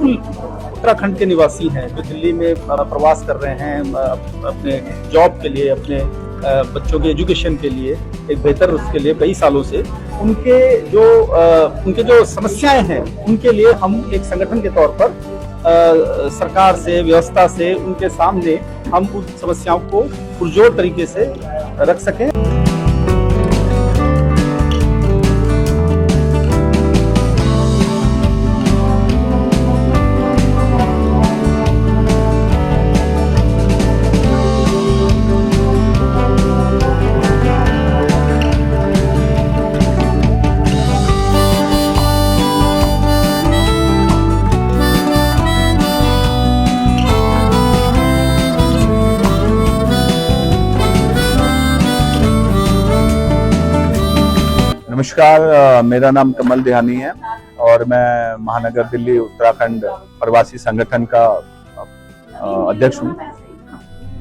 बिल्कुल उत्तराखंड के निवासी हैं जो दिल्ली में प्रवास कर रहे हैं अपने जॉब के लिए, अपने बच्चों के एजुकेशन के लिए, एक बेहतर उसके लिए कई सालों से उनके जो समस्याएं हैं उनके लिए हम एक संगठन के तौर पर सरकार से, व्यवस्था से उनके सामने हम उन समस्याओं को पुरजोर तरीके से रख सकें। नमस्कार, मेरा नाम कमल देहानी है और मैं महानगर दिल्ली उत्तराखंड प्रवासी संगठन का अध्यक्ष हूँ।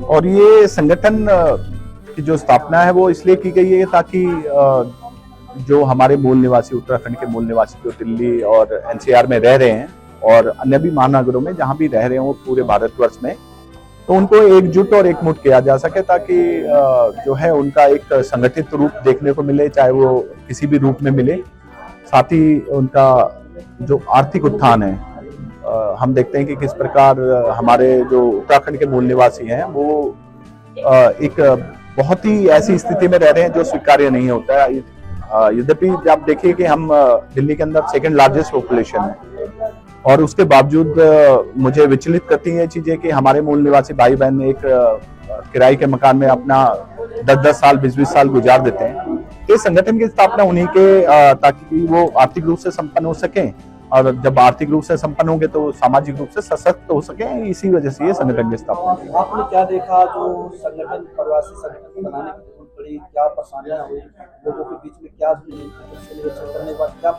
और ये संगठन की जो स्थापना है वो इसलिए की गई है ताकि जो हमारे मूल निवासी, उत्तराखंड के मूल निवासी जो दिल्ली और एनसीआर में रह रहे हैं और अन्य भी महानगरों में जहाँ भी रह रहे हैं वो पूरे भारतवर्ष में, तो उनको एकजुट और एकमुठ किया जा सके ताकि जो है उनका एक संगठित रूप देखने को मिले, चाहे वो किसी भी रूप में मिले। साथ ही उनका जो आर्थिक उत्थान है, हम देखते हैं कि किस प्रकार हमारे जो उत्तराखंड के मूल निवासी हैं वो एक बहुत ही ऐसी स्थिति में रह रहे हैं जो स्वीकार्य नहीं होता है। यद्यपि आप देखिए कि हम दिल्ली के अंदर सेकेंड लार्जेस्ट पॉपुलेशन है और उसके बावजूद मुझे विचलित करती हैं ये चीजें कि हमारे मूल निवासी भाई बहन एक किराए के मकान में अपना 10-10 साल, 20-20 साल गुजार देते हैं। इस संगठन की स्थापना उन्हीं के ताकि वो आर्थिक रूप से संपन्न हो सकें, और जब आर्थिक रूप से संपन्न होंगे तो सामाजिक रूप से सशक्त हो सकें। इसी वजह से ये संगठन की स्थापना की। आपने क्या देखा जो संगठन, प्रवासी संगठन बनाने की बड़ी क्या परेशानियां हुई, लोगों के बीच में क्या करने के बाद क्या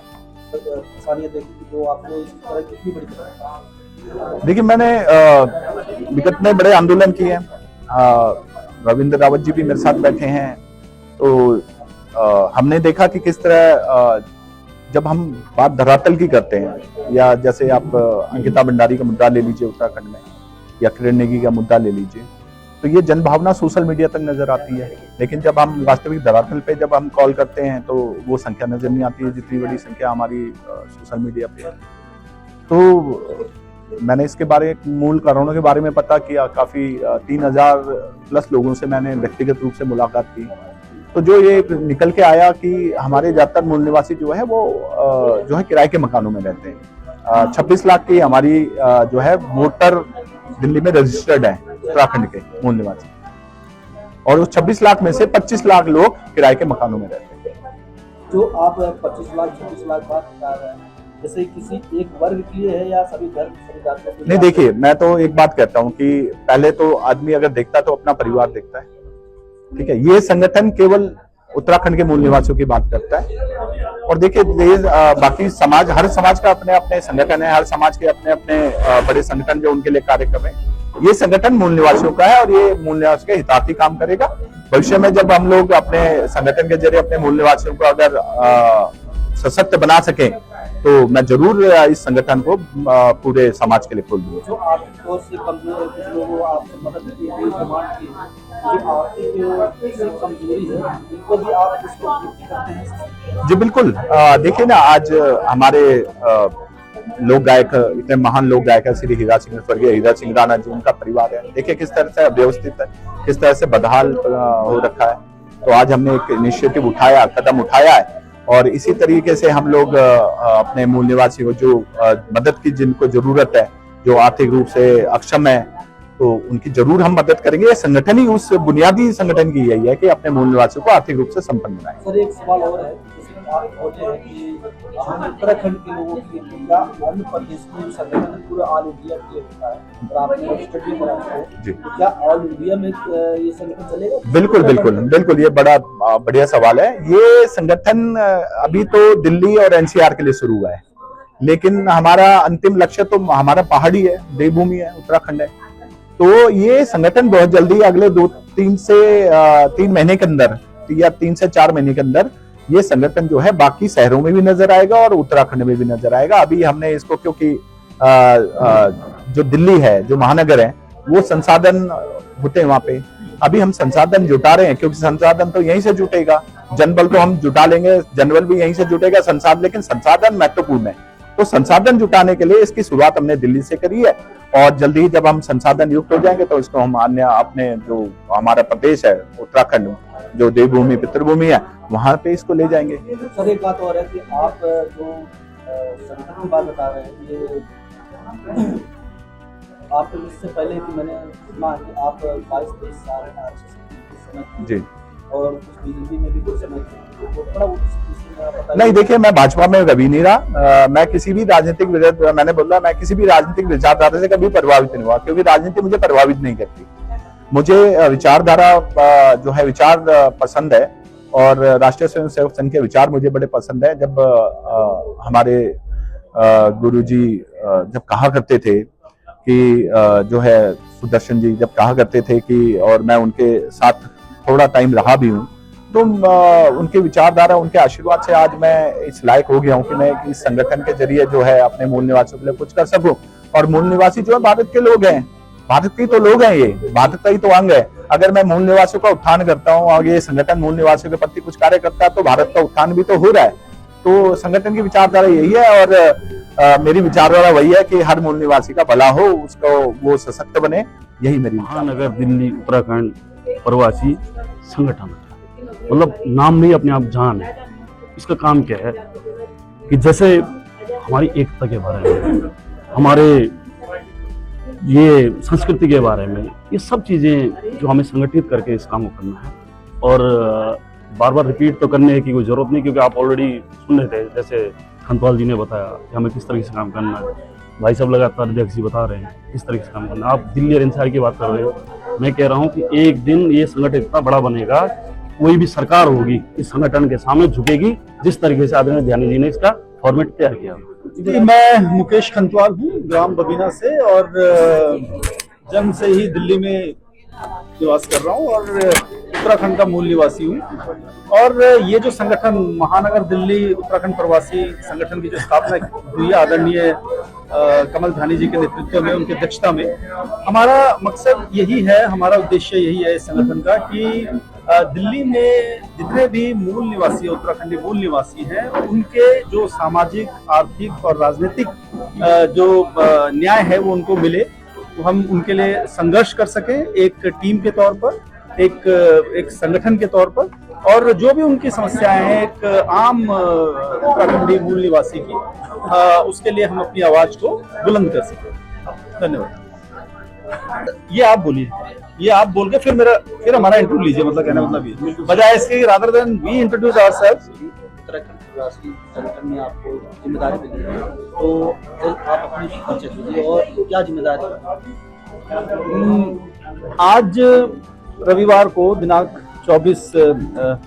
परेशानियां देखी जो आपने इस तरह की इतनी बड़ी? देखिए, मैंने विगत में बड़े आंदोलन किए हैं। रविंद्र रावत जी भी मेरे साथ बैठे हैं, तो हमने देखा कि किस तरह जब हम बात धरातल की करते हैं, या जैसे आप अंकिता भंडारी का मुद्दा ले लीजिए उत्तराखंड में, या किरण नेगी का मुद्दा ले लीजिए, तो ये जनभावना सोशल मीडिया तक नजर आती है, लेकिन जब हम वास्तविक धरातल पे जब हम कॉल करते हैं तो वो संख्या नजर नहीं आती है जितनी बड़ी संख्या हमारी सोशल मीडिया पे है। तो मैंने इसके बारे मूल कारणों के बारे में पता किया। काफी 3000 प्लस लोगों से मैंने व्यक्तिगत रूप से मुलाकात की, तो जो ये निकल के आया कि हमारे ज्यादातर मूल निवासी जो है वो जो है किराए के मकानों में रहते हैं। 26 लाख की हमारी जो है वोटर दिल्ली में रजिस्टर्ड है उत्तराखंड के मूल निवासी, और उस 26 लाख में से 25 लाख लोग किराए के मकानों में रहते हैं। जो आप 25 लाख 26 लाख बात बता रहे हैं, जैसे किसी एक वर्ग के लिए है या सभी धर्म, सभी जातियों के लिए? नहीं, देखिए, मैं तो एक बात कहता हूँ कि पहले तो आदमी अगर देखता है तो अपना परिवार देखता है, ठीक है। ये संगठन केवल उत्तराखंड के मूल निवासियों की बात करता है। और देखिए, बाकी समाज, हर समाज का अपने अपने संगठन है, हर समाज के अपने अपने बड़े संगठन जो उनके लिए कार्य कर रहे हैं। ये संगठन मूल निवासियों का है और ये मूल निवासियों के हितार्थी काम करेगा। भविष्य में जब हम लोग अपने संगठन के जरिए अपने मूल निवासियों को अगर सशक्त बना सके तो मैं जरूर इस संगठन को पूरे समाज के लिए खोल दूंगा। जो आर्थिक तौर से कमजोर है, कुछ लोगों आपसे मदद की है, डिमांड की है, जो आर्थिक कमजोरी है उनको भी आप इसको पूर्ति करते हैं? जी बिल्कुल। देखिए ना, आज हमारे लोक गायक, इतने महान लोक गायक है श्री हीरा सिंह, स्वर्गीय हीरा सिंह राणा जी, उनका परिवार है। देखिए किस तरह से अव्यवस्थित है, किस तरह से बदहाल हो रखा है। तो आज हमने एक इनिशिएटिव उठाया, कदम उठाया है, और इसी तरीके से हम लोग अपने मूल निवासी को जो मदद की जिनको जरूरत है, जो आर्थिक रूप से अक्षम है, तो उनकी जरूर हम मदद करेंगे। ये संगठन ही, उस बुनियादी संगठन की यही है कि अपने मूल निवासियों को आर्थिक रूप से संपन्न बनाए। सर, एक सवाल और है, आप बोलते हैं कि हम उत्तराखंड के लोगों की क्या अन्य प्रदेश में संगठन पूरा ऑल इंडिया के होता है, और आपने स्टडी करा है, तो क्या ऑल इंडिया में ये संगठन चलेगा? बिल्कुल बिल्कुल बिल्कुल, ये बड़ा बढ़िया सवाल है। ये संगठन अभी तो दिल्ली और एनसीआर के लिए शुरू हुआ है, लेकिन हमारा अंतिम लक्ष्य तो हमारा पहाड़ी है, देवभूमि है, उत्तराखंड है। तो ये संगठन बहुत जल्दी अगले 3 महीने के अंदर, या 3 से 4 महीने के अंदर ये संगठन जो है बाकी शहरों में भी नजर आएगा और उत्तराखंड में भी नजर आएगा। अभी हमने इसको, क्योंकि जो दिल्ली है, जो महानगर है, वो संसाधन होते हैं वहां पे। अभी हम संसाधन जुटा रहे हैं, क्योंकि संसाधन तो यहीं से जुटेगा, जनबल तो हम जुटा लेंगे, जनबल भी यहीं से जुटेगा, संसाधन, लेकिन संसाधन महत्वपूर्ण है। तो संसाधन जुटाने के लिए इसकी शुरुआत हमने दिल्ली से करी है, और जल्दी ही जब हम संसाधन युक्त हो जाएंगे तो इसको हम अन्य अपने जो हमारा प्रदेश है उत्तराखंड, जो देवभूमि पितृभूमि है, वहां पे इसको ले जाएंगे। सर एक बात और है कि आप जो संगठन की बात बता रहे हैं, ये आप इससे पहले कि मैंने सुना कि आप 22-23 साल समय जी, और कुछ बीजेपी में भी कुछ समय तो थोड़ा वो नहीं, देखिए मैं भाजपा में कभी नहीं रहा। मैं किसी भी राजनीतिक मैंने बोला, मैं किसी भी राजनीतिक विचारधारा से कभी प्रभावित नहीं हुआ, क्योंकि राजनीति मुझे प्रभावित नहीं करती। मुझे विचारधारा जो है विचार पसंद है, और राष्ट्रीय स्वयंसेवक संघ के विचार मुझे बड़े पसंद है। जब हमारे गुरुजी जब कहा करते थे कि जो है सुदर्शन जी जब कहा करते थे कि, और मैं उनके साथ थोड़ा टाइम रहा भी हूँ, तो उनके विचारधारा, उनके आशीर्वाद से आज मैं इस लायक हो गया हूँ कि मैं इस संगठन के जरिए जो है अपने मूल निवासियों के लिए कुछ कर सकूं। और मूल निवासी जो है भारत के लोग हैं, भारत के तो लोग हैं, ये भारत का ही तो अंग है। अगर मैं मूल निवासियों का उत्थान करता हूँ और ये संगठन मूल निवासियों के प्रति कुछ कार्य करता है, तो भारत का उत्थान भी तो हो रहा है। तो संगठन की विचारधारा यही है, और मेरी विचारधारा वही है कि हर मूल निवासी का भला हो, उसको वो सशक्त बने, यही मेरी महानगर दिल्ली उत्तराखंड प्रवासी संगठन, मतलब नाम नहीं अपने आप जान है। इसका काम क्या है कि जैसे हमारी एकता के बारे में, हमारे ये संस्कृति के बारे में, ये सब चीजें जो हमें संगठित करके इस काम को करना है। और बार बार रिपीट तो करने की कोई जरूरत नहीं, क्योंकि आप ऑलरेडी सुन रहे थे, जैसे खंतवाल जी ने बताया कि हमें किस तरीके से काम करना है। भाई साहब लगातार अध्यक्ष जी बता रहे हैं किस तरीके से काम करना है। आप दिल्ली और एनसीआर की बात कर रहे हो, मैं कह रहा हूँ कि एक दिन ये संगठन इतना बड़ा बनेगा, कोई भी सरकार होगी इस संगठन के सामने झुकेगी, जिस तरीके से आदरणीय ध्यानी जी ने इसका फॉर्मेट तैयार किया। जी, मैं मुकेश खंतवाल हूँ, ग्राम बबीना से, और जन्म से ही दिल्ली में निवास कर रहा हूँ, और उत्तराखंड का मूल निवासी हूँ। और ये जो संगठन महानगर दिल्ली उत्तराखंड प्रवासी संगठन की जो स्थापना हुई है आदरणीय कमल ध्यानी जी के नेतृत्व में, उनकी अध्यक्षता में, हमारा मकसद यही है, हमारा उद्देश्य यही है इस संगठन का कि दिल्ली में जितने भी मूल निवासी, उत्तराखंडी मूल निवासी हैं, उनके जो सामाजिक, आर्थिक और राजनीतिक जो न्याय है वो उनको मिले, तो हम उनके लिए संघर्ष कर सकें एक टीम के तौर पर, एक संगठन के तौर पर, और जो भी उनकी समस्याएं हैं एक आम उत्तराखंडी मूल निवासी की, उसके लिए हम अपनी आवाज को बुलंद कर सकें। धन्यवाद। ये आप बोलिए, ये आप बोल के फिर हमारा इंटरव्यू लीजिए, मतलब कहने मतलब ये बजाय इसके rather than we introduce ourselves. Uttarakhand प्रवासी संगठन में आपको जिम्मेदारी मिली है, तो आप अपनी परिचय दीजिए और क्या जिम्मेदारी है। आज रविवार को दिनांक 24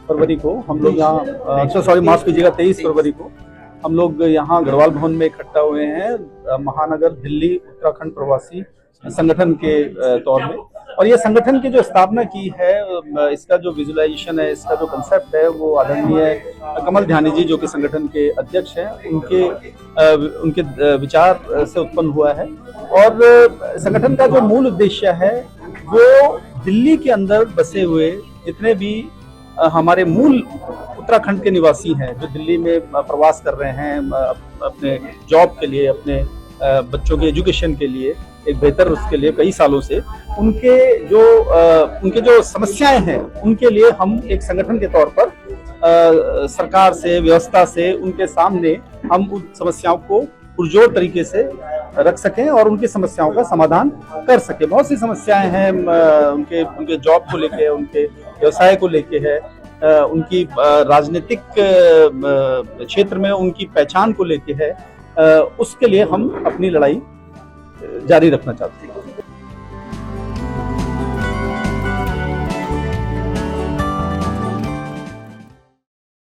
फरवरी को हम लोग यहाँ, माफ कीजिएगा, 23 फरवरी को हम लोग यहाँ गढ़वाल भवन में इकट्ठा हुए हैं महानगर दिल्ली उत्तराखंड प्रवासी संगठन के तौर में। और ये संगठन की जो स्थापना की है, इसका जो विजुअलाइजेशन है, इसका जो कंसेप्ट है, वो आदरणीय कमल ध्यानी जी जो कि संगठन के अध्यक्ष हैं, उनके विचार से उत्पन्न हुआ है। और संगठन का जो मूल उद्देश्य है वो दिल्ली के अंदर बसे हुए जितने भी हमारे मूल उत्तराखंड के निवासी हैं, जो दिल्ली में प्रवास कर रहे हैं अपने जॉब के लिए, अपने बच्चों के एजुकेशन के लिए, एक बेहतर उसके लिए कई सालों से, उनके जो समस्याएं हैं, उनके लिए हम एक संगठन के तौर पर सरकार से, व्यवस्था से उनके सामने हम उन समस्याओं को पुरजोर तरीके से रख सकें और उनकी समस्याओं का समाधान कर सकें। बहुत सी समस्याएं हैं उनके जॉब को लेके, उनके व्यवसाय को लेके है, उनकी राजनीतिक क्षेत्र में उनकी पहचान को लेके है। उसके लिए हम अपनी लड़ाई जारी रखना चाहते हैं।